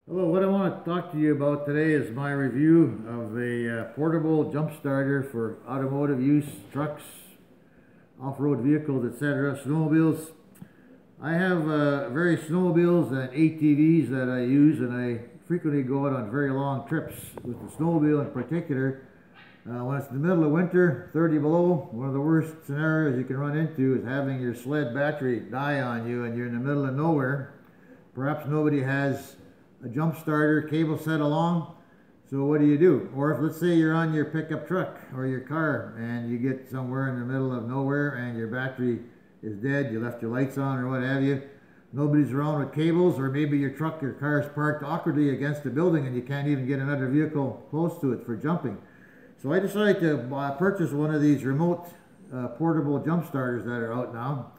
Hello, what I want to talk to you about today is my review of a portable jump starter for automotive use, trucks, off-road vehicles, etc., snowmobiles. I have various snowmobiles and ATVs that I use, and I frequently go out on very long trips with the snowmobile in particular. When it's in the middle of winter, 30 below, one of the worst scenarios you can run into is having your sled battery die on you and you're in the middle of nowhere. Perhaps nobody has a jump starter cable set along, so what do? Or if, let's say, you're on your pickup truck or your car and you get somewhere in the middle of nowhere and your battery is dead, you left your lights on or what have you, nobody's around with cables, or maybe your truck or car is parked awkwardly against a building and you can't even get another vehicle close to it for jumping. So I decided to purchase one of these remote portable jump starters that are out now.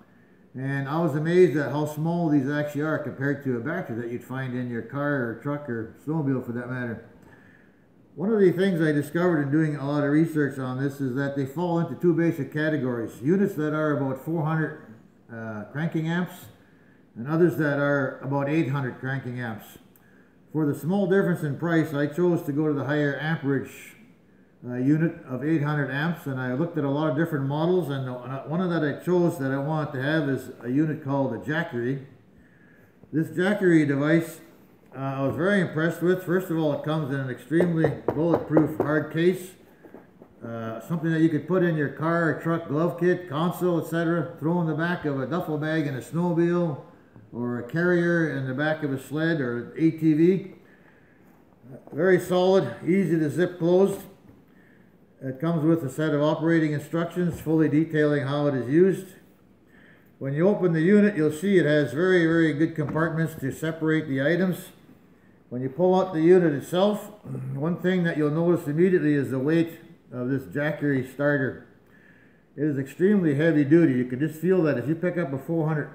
And I was amazed at how small these actually are compared to a battery that you'd find in your car or truck or snowmobile for that matter. One of the things I discovered in doing a lot of research on this is that they fall into two basic categories. Units that are about 400 cranking amps and others that are about 800 cranking amps. For the small difference in price, I chose to go to the higher amperage unit of 800 amps, and I looked at a lot of different models, and one of that I chose that I wanted to have is a unit called a Jackery. This Jackery device I was very impressed with. First of all, it comes in an extremely bulletproof hard case, something that you could put in your car or truck glove kit, console, etc., throw in the back of a duffel bag in a snowmobile, or a carrier in the back of a sled or ATV. Very solid, easy to zip closed. It comes with a set of operating instructions fully detailing how it is used. When you open the unit, you'll see it has very good compartments to separate the items. When you pull out the unit itself, one thing that you'll notice immediately is the weight of this Jackery starter. It is extremely heavy duty. You can just feel that if you pick up a 400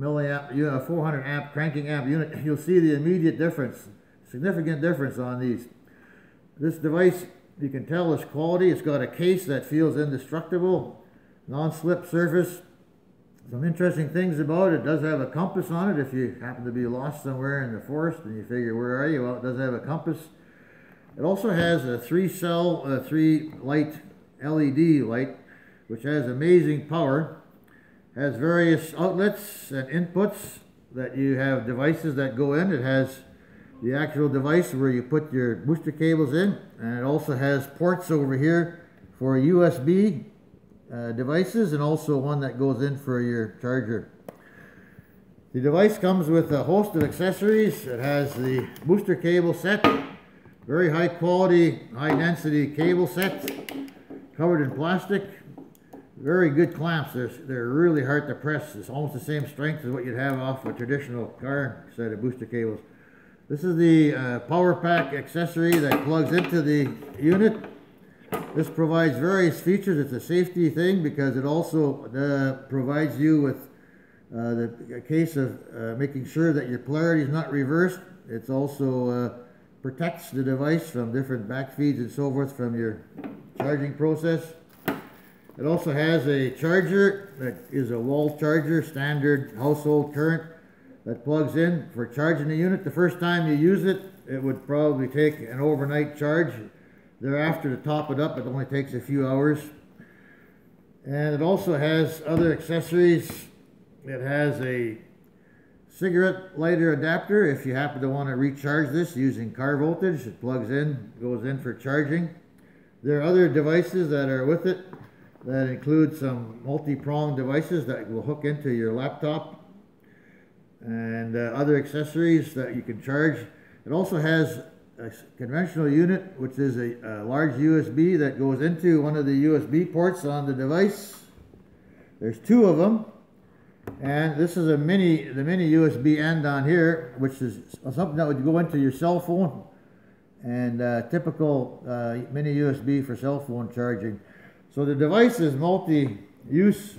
amp cranking amp unit, you'll see the immediate difference, significant difference on these. This device, you can tell, it's quality. It's got a case that feels indestructible, non-slip surface. Some interesting things about it. It does have a compass on it if you happen to be lost somewhere in the forest and you figure, where are you? Well, it does have a compass. It also has a 3-light LED light, which has amazing power. Has various outlets and inputs that you have devices that go in. It has the actual device where you put your booster cables in, and it also has ports over here for USB devices, and also one that goes in for your charger. The device comes with a host of accessories. It has the booster cable set, very high quality, high density cable set, covered in plastic. Very good clamps. They're really hard to press. It's almost the same strength as what you'd have off a traditional car set of booster cables. This is the power pack accessory that plugs into the unit. This provides various features. It's a safety thing because it also provides you with the case of making sure that your polarity is not reversed. It also protects the device from different backfeeds and so forth from your charging process. It also has a charger that is a wall charger, standard household current, that plugs in for charging the unit. The first time you use it, it would probably take an overnight charge. Thereafter, to top it up, it only takes a few hours. And it also has other accessories. It has a cigarette lighter adapter if you happen to want to recharge this using car voltage. It plugs in, goes in for charging. There are other devices that are with it that include some multi-pronged devices that will hook into your laptop, and other accessories that you can charge. It also has a conventional unit, which is a large USB that goes into one of the USB ports on the device. There's two of them, and this is the mini USB end on here, which is something that would go into your cell phone, and typical mini USB for cell phone charging. So the device is multi-use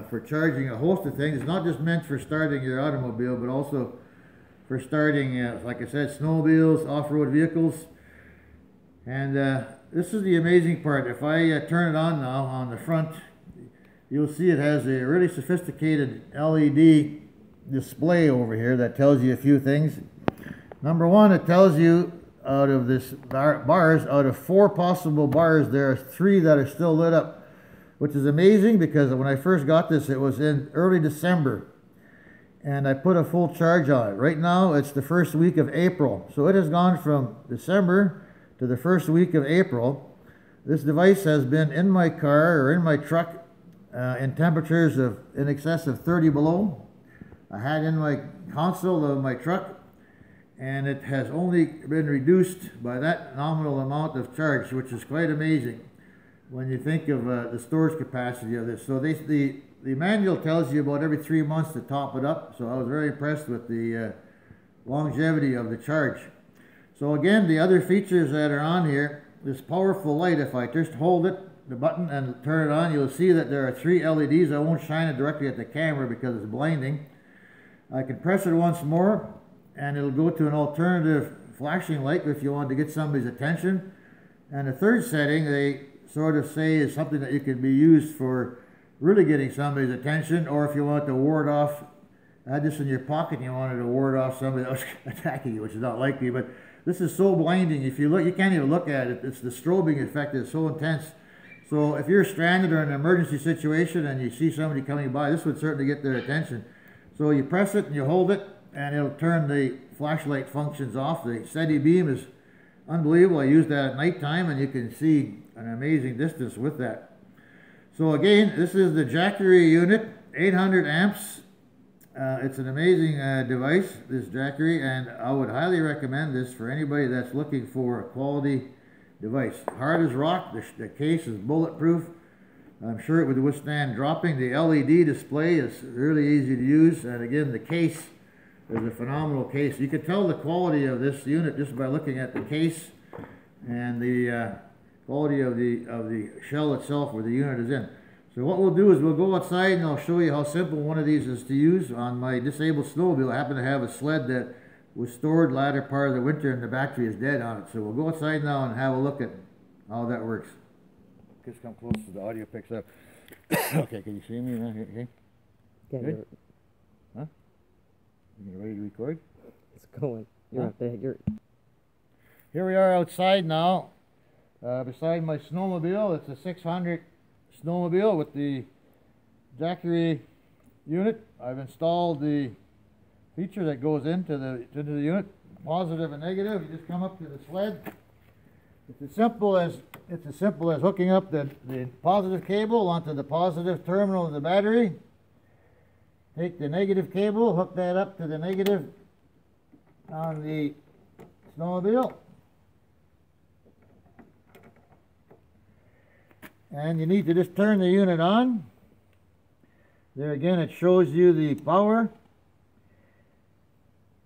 for charging a host of things. It's not just meant for starting your automobile, but also for starting, like I said, snowmobiles, off-road vehicles. And this is the amazing part. If I turn it on now on the front, you'll see it has a really sophisticated LED display over here that tells you a few things. Number one, it tells you out of this bars, out of 4 possible bars, there are 3 that are still lit up, which is amazing because when I first got this, it was in early December, and I put a full charge on it. Right now, it's the first week of April, so it has gone from December to the first week of April. This device has been in my car or in my truck in temperatures of in excess of 30 below. I had in my console of my truck, and it has only been reduced by that nominal amount of charge, which is quite amazing when you think of the storage capacity of this. So the manual tells you about every 3 months to top it up, so I was very impressed with the longevity of the charge. So again, the other features that are on here, this powerful light, if I just hold it, the button, and turn it on, you'll see that there are 3 LEDs. I won't shine it directly at the camera because it's blinding. I can press it once more, and it'll go to an alternative flashing light if you want to get somebody's attention. And the third setting, they sort of say, is something that you can be used for really getting somebody's attention, or if you want to ward off, had this in your pocket and you wanted to ward off somebody that was attacking you, which is not likely, but this is so blinding. If you look, you can't even look at it. It's the strobing effect is so intense. So if you're stranded or in an emergency situation and you see somebody coming by, this would certainly get their attention. So you press it and you hold it, and it'll turn the flashlight functions off. The steady beam is unbelievable. I use that at nighttime, and you can see an amazing distance with that. So again, this is the Jackery unit, 800 amps. It's an amazing device, this Jackery, and I would highly recommend this for anybody that's looking for a quality device. Hard as rock, the case is bulletproof. I'm sure it would withstand dropping. The LED display is really easy to use, and again, the case is a phenomenal case. You can tell the quality of this unit just by looking at the case and the quality of the shell itself where the unit is in. So what we'll do is we'll go outside and I'll show you how simple one of these is to use. On my disabled snowmobile, I happen to have a sled that was stored latter part of the winter and the battery is dead on it. So we'll go outside now and have a look at how that works. Just come close so the audio picks up. Okay, can you see me now? Okay. Good? Huh? You ready to record? It's going. You're up there. Here we are outside now. Beside my snowmobile, it's a 600 snowmobile with the Jackery unit. I've installed the feature that goes into the unit, positive and negative. You just come up to the sled. It's as simple as hooking up the positive cable onto the positive terminal of the battery. Take the negative cable, hook that up to the negative on the snowmobile. And you need to just turn the unit on. There again, it shows you the power.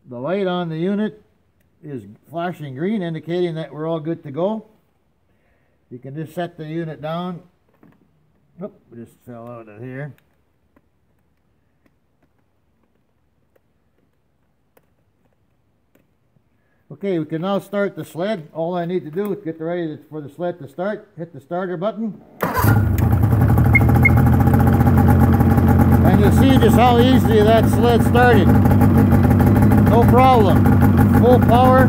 The light on the unit is flashing green, indicating that we're all good to go. You can just set the unit down. Oop, we just fell out of here. Okay, we can now start the sled. All I need to do is get ready for the sled to start. Hit the starter button. And you'll see just how easily that sled started. No problem. Full power.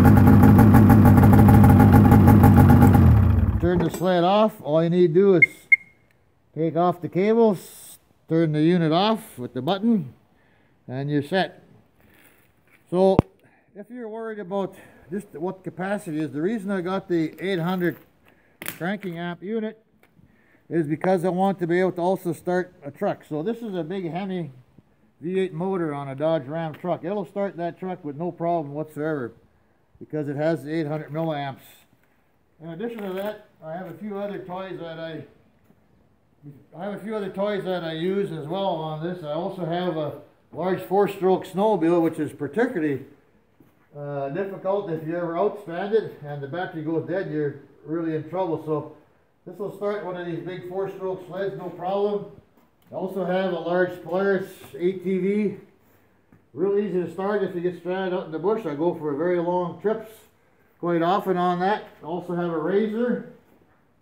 Turn the sled off. All you need to do is take off the cables, turn the unit off with the button, and you're set. So if you're worried about just what capacity is, the reason I got the 800 cranking amp unit is because I want to be able to also start a truck. So this is a big Hemi V8 motor on a Dodge Ram truck. It'll start that truck with no problem whatsoever because it has the 800 milliamps. In addition to that, I have a few other toys that I use as well on this. I also have a large 4-stroke snowmobile, which is particularly difficult if you're ever out stranded and the battery goes dead. You're really in trouble. So this will start one of these big 4-stroke sleds, no problem. I also have a large Polaris ATV. Real easy to start if you get stranded out in the bush. I go for very long trips quite often on that. I also have a Razor.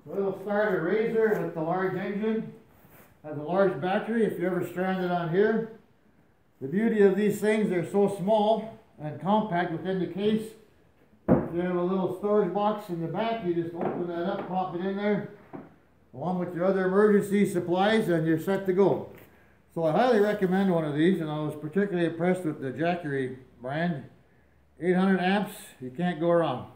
So it'll start a Razor with the large engine. Has a large battery if you're ever stranded on here. The beauty of these things, they're so small and compact within the case If you have a little storage box in the back, you just open that up, pop it in there, along with your other emergency supplies, and you're set to go. So I highly recommend one of these, and I was particularly impressed with the Jackery brand. 800 amps, you can't go wrong.